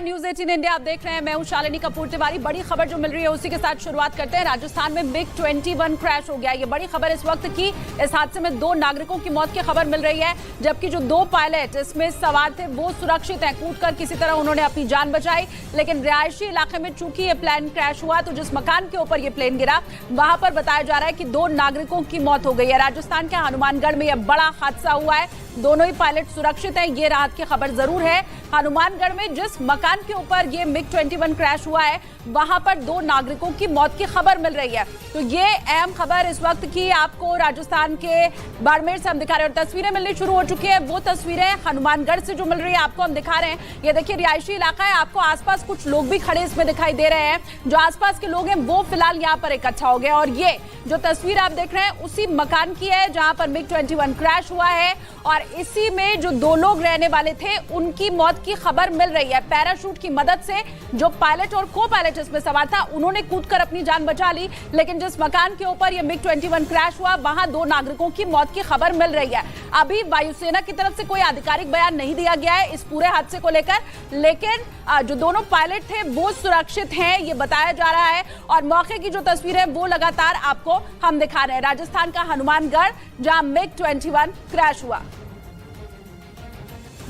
News 18 India आप देख रहे हैं। मैं हूं शालिनी कपूर तिवारी। बड़ी खबर जो मिल रही है उसी के साथ शुरुआत करते हैं। राजस्थान में MiG-21 क्रैश हो गया। ये बड़ी खबर इस वक्त की। इस हादसे में 2 नागरिकों की मौत की खबर मिल रही है, जबकि जो 2 पायलट इसमें सवार थे वो सुरक्षित हैं। कूदकर किसी तरह उन्होंने अपनी जान बचाई, लेकिन रिहायशी इलाके में चूंकि ये प्लेन क्रैश हुआ तो जिस मकान के ऊपर ये प्लेन गिरा वहां पर बताया जा रहा है कि 2 नागरिकों की मौत हो गई है। राजस्थान के हनुमानगढ़ में यह बड़ा हादसा हुआ है। दोनों ही पायलट सुरक्षित हैं, ये राहत की खबर जरूर है। हनुमानगढ़ में जिस मकान के ऊपर ये MiG-21 क्रैश हुआ है वहां पर 2 नागरिकों की मौत की खबर मिल रही है। तो ये अहम खबर इस वक्त की आपको राजस्थान के बाड़मेर से हम दिखा रहे हैं और तस्वीरें मिलनी शुरू हो चुकी है। वो तस्वीरें हनुमानगढ़ से जो मिल रही है आपको हम दिखा रहे हैं। ये देखिए रिहायशी इलाका है, आपको आसपास कुछ लोग भी खड़े इसमें दिखाई दे रहे हैं। जो आसपास के लोग हैं वो फिलहाल यहाँ पर इकट्ठा हो गए और ये जो तस्वीर आप देख रहे हैं उसी मकान की है जहां पर MiG-21 क्रैश हुआ है और इसी में जो 2 लोग रहने वाले थे उनकी मौत की खबर मिल रही है। पैराशूट की मदद से जो पायलट और को पायलट इसमें सवार था उन्होंने कूदकर अपनी जान बचा ली, लेकिन जिस मकान के ऊपर ये MiG-21 क्रैश हुआ वहां 2 नागरिकों की मौत की खबर मिल रही है। अभी वायुसेना की तरफ से कोई आधिकारिक बयान नहीं दिया गया है इस पूरे हादसे को लेकर, लेकिन जो दोनों पायलट थे वो सुरक्षित हैं ये बताया जा रहा है और मौके की जो तस्वीर है वो लगातार आपको हम दिखा रहे हैं। राजस्थान का हनुमानगढ़ जहां MiG-21 क्रैश हुआ।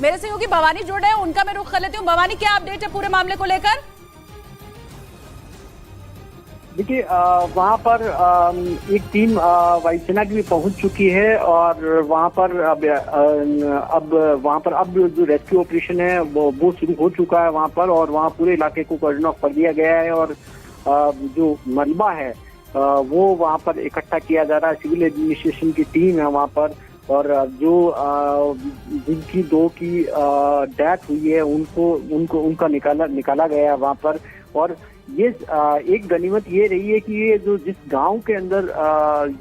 मेरे सहयोगी भवानी जुड़ रहे हैं, उनका मैं रुख कर लेती हूँ। भवानी, क्या अपडेट है पूरे मामले को लेकर? देखिए वहाँ पर एक टीम वायुसेना की भी पहुंच चुकी है और वहाँ पर अब जो रेस्क्यू ऑपरेशन है वो शुरू हो चुका है वहाँ पर, और वहाँ पूरे इलाके को कॉर्डन ऑफ कर दिया गया है और जो मलबा है वो वहाँ पर इकट्ठा किया जा रहा है। सिविल एडमिनिस्ट्रेशन की टीम है वहाँ पर, और जो जिनकी 2 की डेथ हुई है उनका निकाला गया है वहाँ पर। और ये एक गनीमत ये रही है कि ये जो जिस गांव के अंदर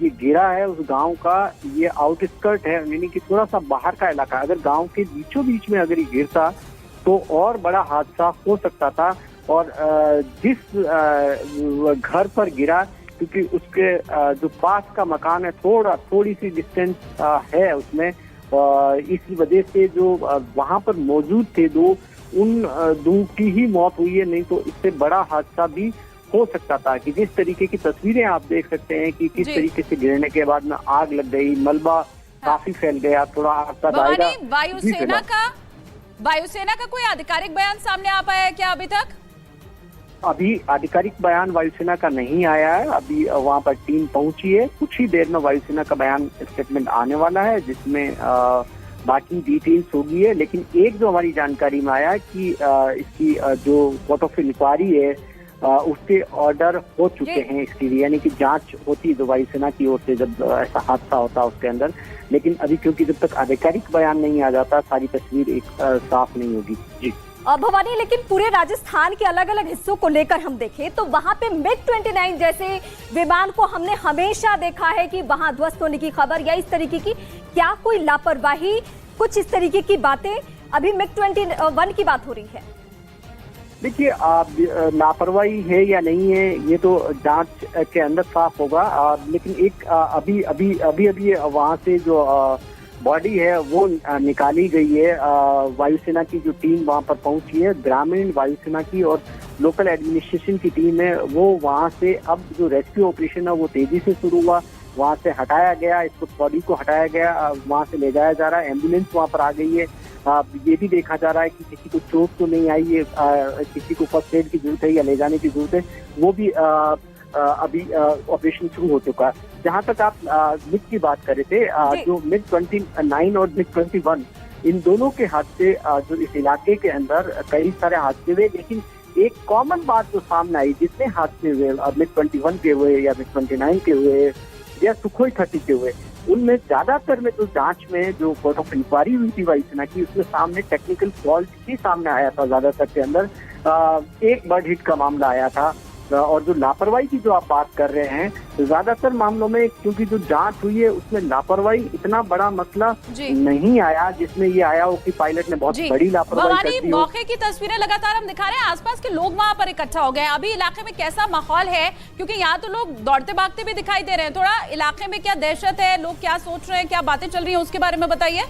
ये गिरा है उस गांव का ये आउटस्कर्ट है, यानी कि थोड़ा सा बाहर का इलाका। अगर गांव के बीचों बीच में अगर ये गिरता तो और बड़ा हादसा हो सकता था। और जिस घर पर गिरा, क्योंकि उसके जो पास का मकान है थोड़ी सी डिस्टेंस है उसमें, इसी वजह से जो वहां पर मौजूद थे उन 2 की ही मौत हुई है, नहीं तो इससे बड़ा हादसा भी हो सकता था। कि जिस तरीके की तस्वीरें आप देख सकते हैं कि किस तरीके से गिरने के बाद में आग लग गई, मलबा काफी फैल गया, थोड़ा आग का दायरा। वायुसेना का कोई आधिकारिक बयान सामने आ पाया है क्या अभी तक? अभी आधिकारिक बयान वायुसेना का नहीं आया है। अभी वहां पर टीम पहुंची है, कुछ ही देर में वायुसेना का बयान स्टेटमेंट आने वाला है जिसमें बाकी डिटेल्स होगी है। लेकिन एक जो हमारी जानकारी में आया है कि इसकी जो कोर्ट ऑफ इंक्वायरी है उसके ऑर्डर हो चुके हैं इसकी, यानी कि जांच होती है जो वायुसेना की ओर से जब ऐसा हादसा होता है उसके अंदर। लेकिन अभी क्योंकि जब तक आधिकारिक बयान नहीं आ जाता सारी तस्वीर एक साफ नहीं होगी। जी भवानी, लेकिन पूरे राजस्थान के अलग अलग हिस्सों को लेकर हम देखें तो वहां पे MiG-29 जैसे विमान को हमने हमेशा देखा है कि वहां ध्वस्त होने की खबर या इस तरीके की, क्या कोई लापरवाही, कुछ इस तरीके की बातें? अभी MiG-21 की बात हो रही है। देखिए लापरवाही है या नहीं है ये तो जांच के अंदर साफ होगा। लेकिन एक अभी वहां से जो बॉडी है वो निकाली गई है। वायुसेना की जो टीम वहां पर पहुंची है, ग्रामीण वायुसेना की और लोकल एडमिनिस्ट्रेशन की टीम है, वो वहां से अब जो रेस्क्यू ऑपरेशन है वो तेजी से शुरू हुआ। वहां से हटाया गया, इसको बॉडी को हटाया गया, वहां से ले जाया जा रहा है। एम्बुलेंस वहां पर आ गई है। ये भी देखा जा रहा है कि किसी को चोट तो नहीं आई है, किसी को फर्स्ट एड की जरूरत है या ले जाने की जरूरत है, वो भी अभी ऑपरेशन शुरू हो चुका है। जहां तक आप MiG की बात कर रहे थे, जो MiG-29 और MiG-21 इन दोनों के हादसे जो इस इलाके के अंदर कई सारे हादसे हुए, लेकिन एक कॉमन बात जो सामने आई, जितने हादसे हुए MiG-21 के हुए या MiG-29 के हुए या सुखोई 30 के हुए, उनमें ज्यादातर में जो जांच में जो कोर्ट ऑफ इंक्वायरी हुई थी वायुसेना की, उसमें सामने टेक्निकल फॉल्ट ही सामने आया था। ज्यादातर के अंदर एक बर्ड हिट का मामला आया था। और जो लापरवाही की जो आप बात कर रहे हैं, तो ज्यादातर मामलों में क्योंकि जो जांच हुई है उसमें लापरवाही इतना बड़ा मसला नहीं आया जिसमें ये आया हो कि पायलट ने बहुत बड़ी लापरवाही कर दी हो। मौके की तस्वीरें लगातार हम दिखा रहे हैं, आसपास के लोग वहां पर इकट्ठा हो गए। अभी इलाके में कैसा माहौल है, क्योंकि यहाँ तो लोग दौड़ते भागते भी दिखाई दे रहे हैं। थोड़ा इलाके में क्या दहशत है, लोग क्या सोच रहे हैं, क्या बातें चल रही है, उसके बारे में बताइए।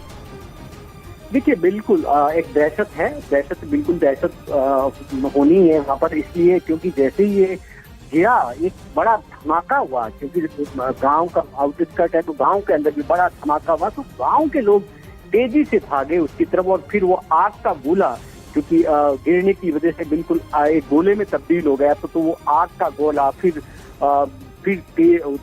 देखिए बिल्कुल एक दहशत है, दहशत बिल्कुल दहशत होनी है वहाँ पर, इसलिए क्योंकि जैसे ही ये गिरा एक बड़ा धमाका हुआ, क्योंकि गांव का आउटस्कर्ट है तो गांव के अंदर भी बड़ा धमाका हुआ, तो गांव के लोग तेजी से भागे उसकी तरफ और फिर वो आग का गोला, क्योंकि गिरने की वजह से बिल्कुल एक गोले में तब्दील हो गया, तो वो आग का गोला फिर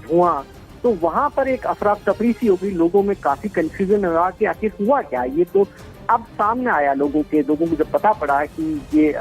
धुआं, तो वहां पर एक अफरा तफरी सी हो गई, लोगों में काफी कंफ्यूजन रहा कि आखिर हुआ क्या। ये तो अब सामने आया लोगों को जब पता पड़ा कि ये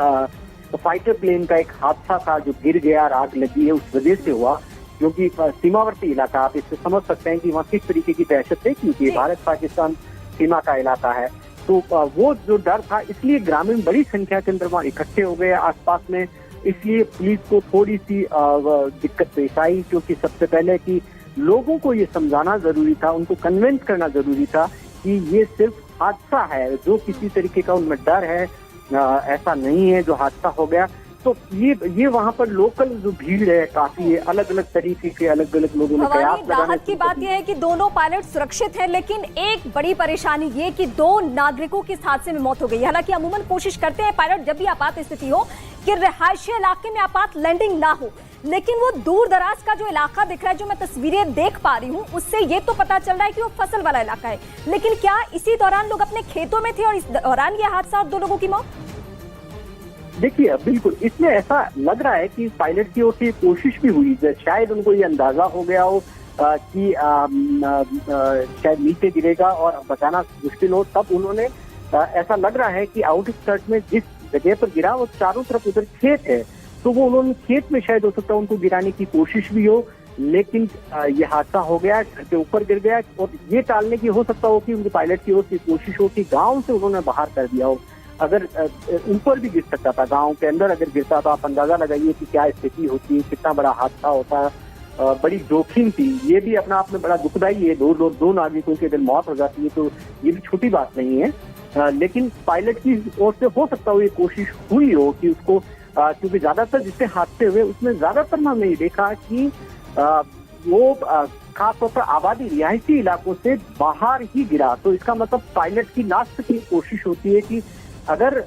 फाइटर प्लेन का एक हादसा था जो गिर गया और आग लगी है, उस वजह से हुआ, क्योंकि सीमावर्ती इलाका, आप इससे समझ सकते हैं कि वहाँ किस तरीके की दहशत है, क्योंकि भारत पाकिस्तान सीमा का इलाका है। तो वो जो डर था, इसलिए ग्रामीण बड़ी संख्या के अंदर वहाँ इकट्ठे हो गए आसपास में, इसलिए पुलिस को थोड़ी सी दिक्कत पेश आई, क्योंकि सबसे पहले कि लोगों को ये समझाना जरूरी था, उनको कन्विंस करना जरूरी था कि ये सिर्फ हादसा है, जो किसी तरीके का उनमें डर है ऐसा नहीं है जो हादसा हो गया। तो ये वहाँ पर लोकल जो भीड़ है काफी है, अलग अलग तरीके के अलग अलग लोगों ने प्रयास लगाने। राहत की बात यह है कि दोनों पायलट सुरक्षित हैं, लेकिन एक बड़ी परेशानी ये कि 2 नागरिकों की इस हादसे में मौत हो गई। हालांकि अमूमन कोशिश करते हैं पायलट जब भी आपात स्थिति हो कि रिहायशी इलाके में आपात लैंडिंग ना हो, लेकिन वो दूर दराज का जो इलाका दिख रहा है, जो मैं तस्वीरें देख पा रही हूँ, उससे ये तो पता चल रहा है कि वो फसल वाला इलाका है। लेकिन क्या इसी दौरान लोग अपने खेतों में थे और इस दौरान ये हादसा और 2 लोगों की मौत? देखिए बिल्कुल इसमें ऐसा लग रहा है कि पायलट की ओर से कोशिश भी हुई, शायद उनको ये अंदाजा हो गया हो कि शायद नीचे गिरेगा और बचाना मुश्किल हो, तब उन्होंने ऐसा लग रहा है कि आउटस्कर्ट में जिस जगह पर गिरा वो चारों तरफ उधर खेत है, तो वो उन्होंने खेत में शायद हो सकता है उनको गिराने की कोशिश भी हो, लेकिन ये हादसा हो गया, घर के ऊपर गिर गया। और ये टालने की हो सकता हो कि उनके पायलट की ओर से कोशिश हो कि गाँव से उन्होंने बाहर कर दिया हो, अगर ऊपर भी गिर सकता था, गांव के अंदर अगर गिरता तो आप अंदाजा लगाइए कि क्या स्थिति होती है, कितना बड़ा हादसा होता है, बड़ी जोखिम थी। ये भी अपना आप में बड़ा दुखदायी है, दो नागरिकों की अगर मौत हो जाती है तो ये भी छोटी बात नहीं है, लेकिन पायलट की ओर से हो सकता हो ये कोशिश हुई हो कि उसको, क्योंकि ज्यादातर जिससे हादसे हुए उसमें ज्यादातर हमने ये देखा कि वो खासतौर पर आबादी रिहायशी इलाकों से बाहर ही गिरा, तो इसका मतलब पायलट की लास्ट की कोशिश होती है कि अगर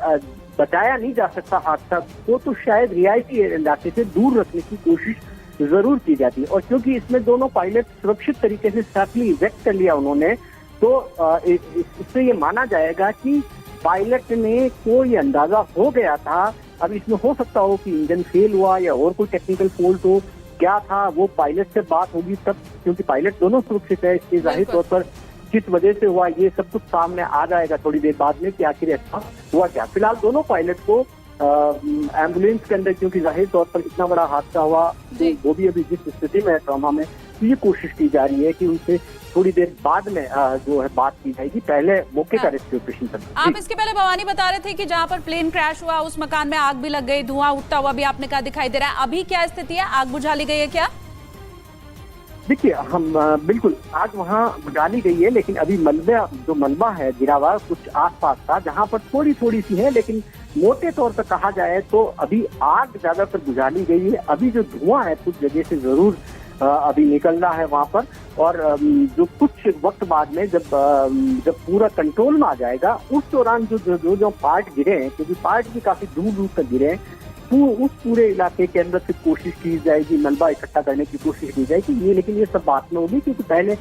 बचाया नहीं जा सकता हादसा को तो शायद रिहायशी इलाके से दूर रखने की कोशिश जरूर की जाती है। और क्योंकि इसमें दोनों पायलट सुरक्षित तरीके से सेफली इवेक्ट कर लिया उन्होंने, तो इससे ये माना जाएगा कि पायलट ने को ये अंदाजा हो गया था। अब इसमें हो सकता हो कि इंजन फेल हुआ या और कोई टेक्निकल फॉल्ट हो, क्या था वो पायलट से बात होगी तब, क्योंकि पायलट दोनों सुरक्षित है, इसके जाहिर तौर पर किस वजह से हुआ ये सब कुछ सामने आ जाएगा थोड़ी देर बाद में कि आखिर ऐसा हुआ क्या। फिलहाल दोनों पायलट को एम्बुलेंस के अंदर, क्योंकि जाहिर तौर पर इतना बड़ा हादसा हुआ, तो वो भी अभी जिस स्थिति में है ट्रॉमा में, तो ये कोशिश की जा रही है कि उनसे थोड़ी देर बाद में जो है बात की जाएगी, पहले मौके का रेस्क्यू ऑपरेशन करना। आप इसके पहले भवानी बता रहे थे कि जहां पर प्लेन क्रैश हुआ उस मकान में आग भी लग गई, धुआं उठता हुआ भी आपने कहा दिखाई दे रहा है, अभी क्या स्थिति है, आग बुझा ली गई है क्या? देखिए हम बिल्कुल आग वहाँ बुझा ली गई है, लेकिन अभी मलबा है गिरा हुआ कुछ आसपास था, जहाँ पर थोड़ी थोड़ी सी है, लेकिन मोटे तौर पर कहा जाए तो अभी आग ज्यादातर बुझा ली गई है। अभी जो धुआं है कुछ जगह से जरूर अभी निकल रहा है वहाँ पर, और जो कुछ वक्त बाद में जब पूरा कंट्रोल में आ जाएगा, उस दौरान जो पार्ट गिरे हैं, क्योंकि पार्ट भी काफी दूर दूर तक गिरे हैं, तो उस पूरे इलाके के अंदर से कोशिश की जाएगी, मलबा इकट्ठा करने की कोशिश की जाएगी। ये लेकिन ये सब बात में होगी, क्योंकि पहले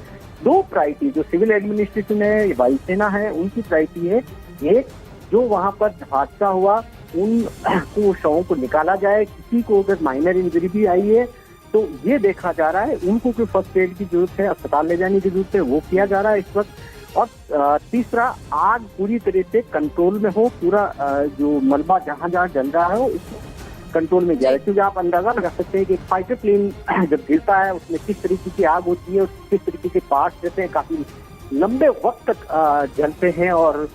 2 प्रायोरिटी, जो सिविल एडमिनिस्ट्रेशन है, वायुसेना है, उनकी प्रायोरिटी है, एक जो वहाँ पर हादसा हुआ उनको शवों को निकाला जाए, किसी को अगर माइनर इंजरी भी आई है तो ये देखा जा रहा है, उनको कोई फर्स्ट एड की जरूरत है, अस्पताल ले जाने की जरूरत है, वो किया जा रहा है इस वक्त। और तीसरा, आग पूरी तरह से कंट्रोल में हो, पूरा जो मलबा जहाँ जहाँ जल रहा है उसको कंट्रोल में जा रहा है, क्योंकि आप अंदाजा लगा सकते हैं कि फाइटर प्लेन जब गिरता है उसमें किस तरीके की आग होती है और किस तरीके के पार्ट्स रहते हैं, काफी लंबे वक्त तक जलते हैं, और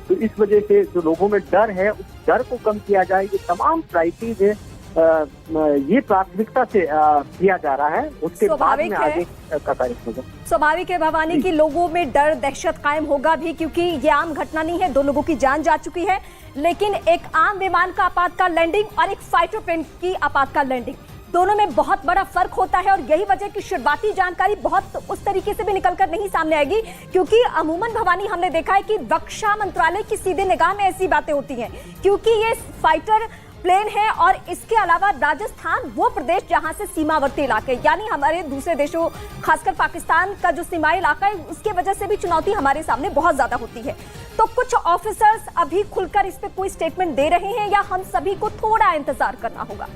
तो इस वजह से जो लोगों में डर है उस डर को कम किया जाए, ये तमाम प्रायोरिटीज है, ये प्राथमिकता से किया जा रहा है, उसके बाद में आगे का कार्य होगा। स्वाभाविक है भवानी कि लोगों में डर दहशत कायम होगा भी, क्योंकि ये आम घटना नहीं है, 2 लोगों की जान जा चुकी है, लेकिन एक आम विमान का आपातकाल लैंडिंग और एक फाइटर प्लेन की आपातकाल लैंडिंग, दोनों में बहुत बड़ा फर्क होता है और यही वजह की शुरुआती जानकारी बहुत उस तरीके से भी निकलकर नहीं सामने आएगी, क्योंकि अमूमन भवानी हमने देखा है कि रक्षा मंत्रालय की सीधे निगाह में ऐसी बातें होती हैं, क्योंकि ये फाइटर प्लेन है और इसके अलावा राजस्थान वो प्रदेश जहां से सीमावर्ती इलाके यानी हमारे दूसरे देशों खासकर पाकिस्तान का जो सीमाई इलाका है उसके वजह से भी चुनौती हमारे सामने बहुत ज्यादा होती है। तो कुछ ऑफिसर्स अभी खुलकर इस पे कोई स्टेटमेंट दे रहे हैं या हम सभी को थोड़ा इंतजार करना होगा?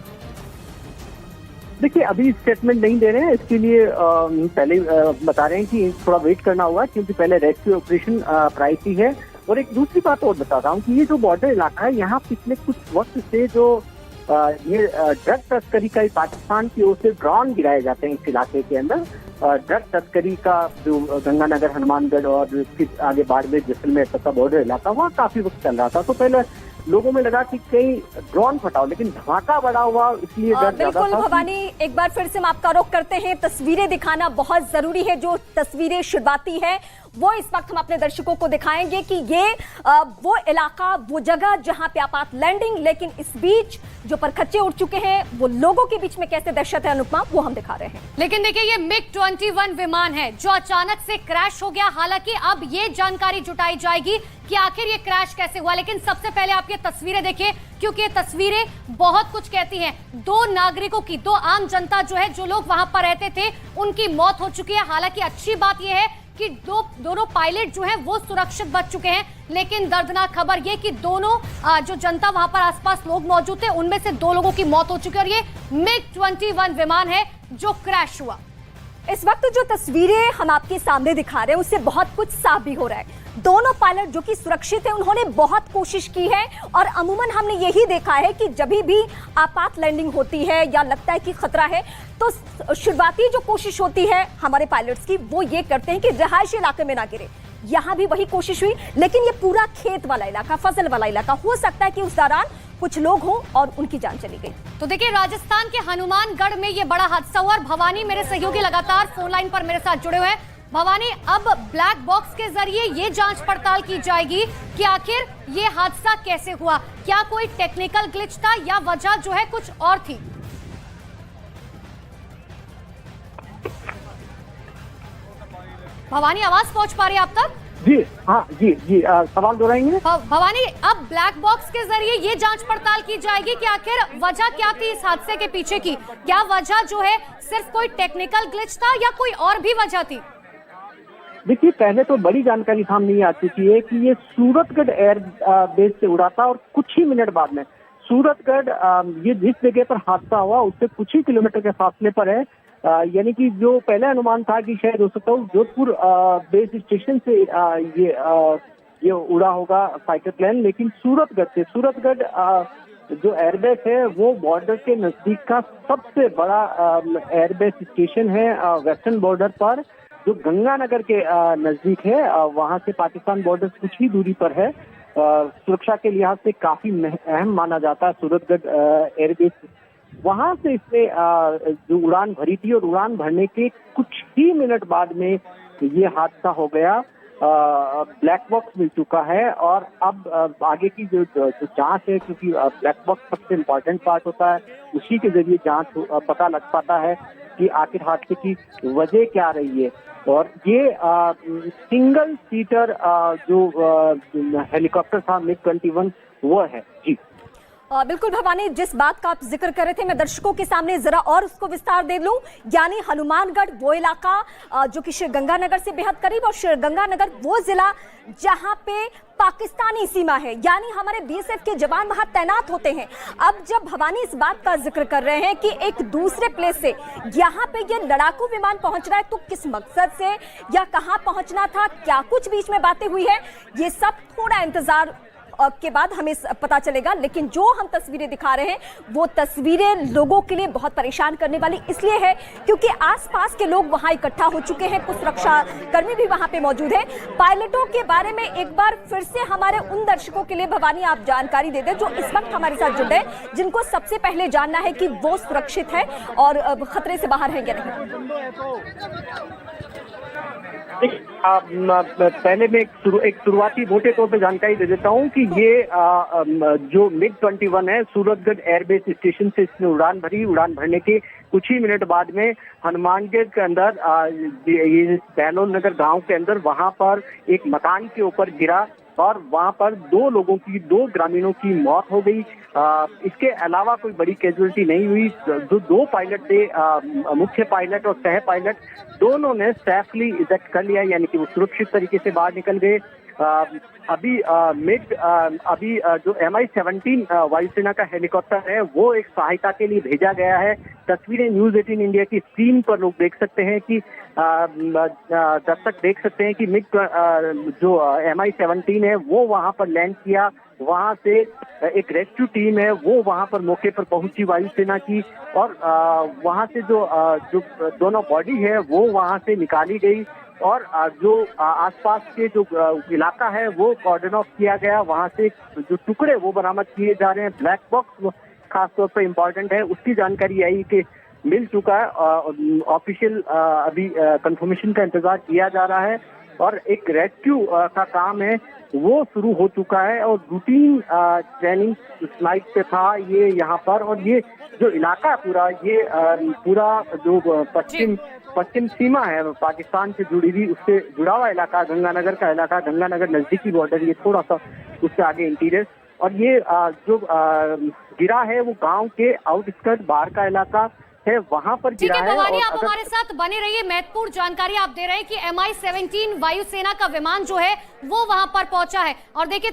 देखिए, अभी स्टेटमेंट नहीं दे रहे हैं, इसके लिए पहले बता रहे हैं कि थोड़ा वेट करना होगा, क्योंकि पहले रेस्क्यू ऑपरेशन प्रायोरिटी है। और एक दूसरी बात और बताता हूँ कि ये जो बॉर्डर इलाका है, यहाँ पिछले कुछ वक्त से जो ये ड्रग तस्करी का पाकिस्तान की ओर से ड्रोन गिराए जाते हैं इस इलाके के अंदर। ड्रग तस्करी का जो गंगानगर, हनुमानगढ़ और फिर आगे बाड़मेर, जैसलमेर तक का बॉर्डर इलाका, वहाँ काफी वक्त चल रहा था। तो पहले लोगों में लगा कि कहीं ड्रोन फटाओ, लेकिन धमाका बड़ा हुआ, इसलिए डर ज्यादा था। बिल्कुल भवानी, एक बार फिर से हम आपका रुख करते हैं। तस्वीरें दिखाना बहुत जरूरी है। जो तस्वीरें शुरुआती है वो इस वक्त हम अपने दर्शकों को दिखाएंगे कि ये वो इलाका, वो जगह जहां पे आपात लैंडिंग, लेकिन इस बीच जो परखच्चे उड़ चुके हैं वो लोगों के बीच में कैसे दहशत है अनुपमा, वो हम दिखा रहे हैं। लेकिन देखिए, ये MiG-21 विमान है जो अचानक से क्रैश हो गया। हालांकि अब ये जानकारी जुटाई जाएगी कि आखिर ये क्रैश कैसे हुआ, लेकिन सबसे पहले आप ये तस्वीरें देखिए, क्योंकि ये तस्वीरें बहुत कुछ कहती हैं। दो नागरिकों की, दो आम जनता जो है, जो लोग वहां पर रहते थे, उनकी मौत हो चुकी है। हालांकि अच्छी बात यह है कि दोनों पायलट जो हैं वो सुरक्षित बच चुके हैं, लेकिन दर्दनाक खबर ये कि दोनों जो जनता वहां पर आसपास लोग मौजूद थे, उनमें से 2 लोगों की मौत हो चुकी है और ये MiG-21 विमान है जो क्रैश हुआ। इस वक्त जो तस्वीरें हम आपके सामने दिखा रहे हैं उससे बहुत कुछ साफ भी हो रहा है। दोनों पायलट जो कि सुरक्षित है, उन्होंने बहुत कोशिश की है और अमूमन हमने यही देखा है कि जब भी आपात लैंडिंग होती है या लगता है कि खतरा है, तो शुरुआती जो कोशिश होती है हमारे पायलट्स की, वो ये करते हैं कि रिहायशी इलाके में ना गिरे। यहाँ भी वही कोशिश हुई, लेकिन ये पूरा खेत वाला इलाका, फसल वाला इलाका, हो सकता है कि उस दौरान कुछ लोग हों और उनकी जान चली गई। तो देखिए, राजस्थान के हनुमानगढ़ में ये बड़ा हादसा हुआ और भवानी मेरे सहयोगी लगातार फोन लाइन पर मेरे साथ जुड़े हुए हैं। भवानी, अब ब्लैक बॉक्स के जरिए ये जांच पड़ताल की जाएगी कि आखिर ये हादसा कैसे हुआ, क्या कोई टेक्निकल ग्लिच था या वजह जो है कुछ और थी? भवानी, आवाज पहुंच पा रही है आप तक? जी हाँ, जी सवाल दोहराएंगे। भवानी, अब ब्लैक बॉक्स के जरिए ये जांच पड़ताल की जाएगी कि आखिर वजह क्या थी इस हादसे के पीछे की। क्या वजह जो है सिर्फ कोई टेक्निकल ग्लिच था या कोई और भी वजह थी? देखिए, पहले तो बड़ी जानकारी सामने आ चुकी है कि ये सूरतगढ़ एयर बेस से उड़ा था और कुछ ही मिनट बाद में सूरतगढ़, ये जिस जगह पर हादसा हुआ उससे कुछ ही किलोमीटर के फासले पर है। यानी कि जो पहले अनुमान था कि शायद हो सकता है जोधपुर बेस स्टेशन से ये उड़ा होगा फाइटर प्लेन, लेकिन सूरतगढ़ जो एयरबेस है वो बॉर्डर के नजदीक का सबसे बड़ा एयरबेस स्टेशन है वेस्टर्न बॉर्डर पर, जो गंगानगर के नजदीक है। वहां से पाकिस्तान बॉर्डर कुछ ही दूरी पर है। सुरक्षा के लिहाज से काफी अहम माना जाता है सूरतगढ़ एयरबेस। वहां से इसने जो उड़ान भरी थी और उड़ान भरने के कुछ ही मिनट बाद में ये हादसा हो गया। ब्लैक बॉक्स मिल चुका है और अब आगे की जो जांच है, क्योंकि ब्लैक बॉक्स सबसे इम्पोर्टेंट पार्ट होता है, उसी के जरिए जांच पता लग पाता है कि आखिर हादसे की वजह क्या रही है। और ये सिंगल सीटर जो हेलीकॉप्टर था MiG-21 वो है। जी बिल्कुल भवानी, जिस बात का आप जिक्र कर रहे थे मैं दर्शकों के सामने जरा और उसको विस्तार दे लूं। यानी हनुमानगढ़ वो इलाका जो कि श्रीगंगानगर से बेहद करीब, और श्रीगंगानगर वो जिला जहां पे पाकिस्तानी सीमा है, यानी हमारे BSF के जवान वहां तैनात होते हैं। अब जब भवानी इस बात का जिक्र कर रहे हैं कि एक दूसरे प्लेस से यहाँ पे ये लड़ाकू विमान पहुंच रहा है, तो किस मकसद से या कहां पहुंचना था, क्या कुछ बीच में बातें हुई है, ये सब थोड़ा इंतजार के बाद हमें पता चलेगा। लेकिन जो हम तस्वीरें दिखा रहे हैं वो तस्वीरें लोगों के लिए बहुत परेशान करने वाली इसलिए है क्योंकि आसपास के लोग वहां इकट्ठा हो चुके हैं, कुछ सुरक्षा कर्मी भी वहां पे मौजूद हैं। पायलटों के बारे में एक बार फिर से हमारे उन दर्शकों के लिए भवानी आप जानकारी दे दें जो इस वक्त हमारे साथ जुड़े हैं, जिनको सबसे पहले जानना है कि वो सुरक्षित है और खतरे से बाहर है या नहीं। पहले मैं एक शुरुआती मोटे तौर पे जानकारी दे देता हूं कि ये जो MiG-21 है सूरतगढ़ एयरबेस स्टेशन से इसने उड़ान भरी। उड़ान भरने के कुछ ही मिनट बाद में हनुमानगढ़ के अंदर ये बहलोल नगर गांव के अंदर वहां पर एक मकान के ऊपर गिरा और वहां पर दो ग्रामीणों की मौत हो गई। इसके अलावा कोई बड़ी कैजुअलिटी नहीं हुई। जो दो पायलट थे, मुख्य पायलट और सह पायलट, दोनों ने सेफली इजेक्ट कर लिया, यानी कि वो सुरक्षित तरीके से बाहर निकल गए। अभी जो MI-17 वायुसेना का हेलीकॉप्टर है वो एक सहायता के लिए भेजा गया है। तस्वीरें न्यूज 18 इंडिया की स्क्रीन पर लोग देख सकते हैं कि दर्शक देख सकते हैं कि जो MI-17 है वो वहां पर लैंड किया। वहां से एक रेस्क्यू टीम है वो वहां पर मौके पर पहुंची वायुसेना की, और वहां से जो दोनों बॉडी है वो वहां से निकाली गई और जो आसपास के जो इलाका है वो कॉर्डन ऑफ किया गया। वहां से जो टुकड़े वो बरामद किए जा रहे हैं। ब्लैक बॉक्स खासतौर पर इम्पोर्टेंट है, उसकी जानकारी आई कि मिल चुका है। ऑफिशियल अभी कंफर्मेशन का इंतजार किया जा रहा है और एक रेस्क्यू का काम है वो शुरू हो चुका है और रूटीन ट्रेनिंग फ्लाइट पे था ये यहाँ पर। और ये जो इलाका पूरा जो पश्चिम सीमा है पाकिस्तान से जुड़ी हुई, उससे जुड़ा हुआ इलाका, गंगानगर का इलाका, गंगानगर नजदीकी बॉर्डर, ये थोड़ा सा उससे आगे इंटीरियर। और ये जो गिरा है वो गांव के आउटस्कर्ट बाहर का इलाका है, वहां पर गिरा है। भवानी, आप हमारे साथ बने रहिए। महत्वपूर्ण जानकारी आप दे रहे हैं कि MI-17 वायुसेना का विमान जो है वो वहां पर पहुंचा है। और देखिए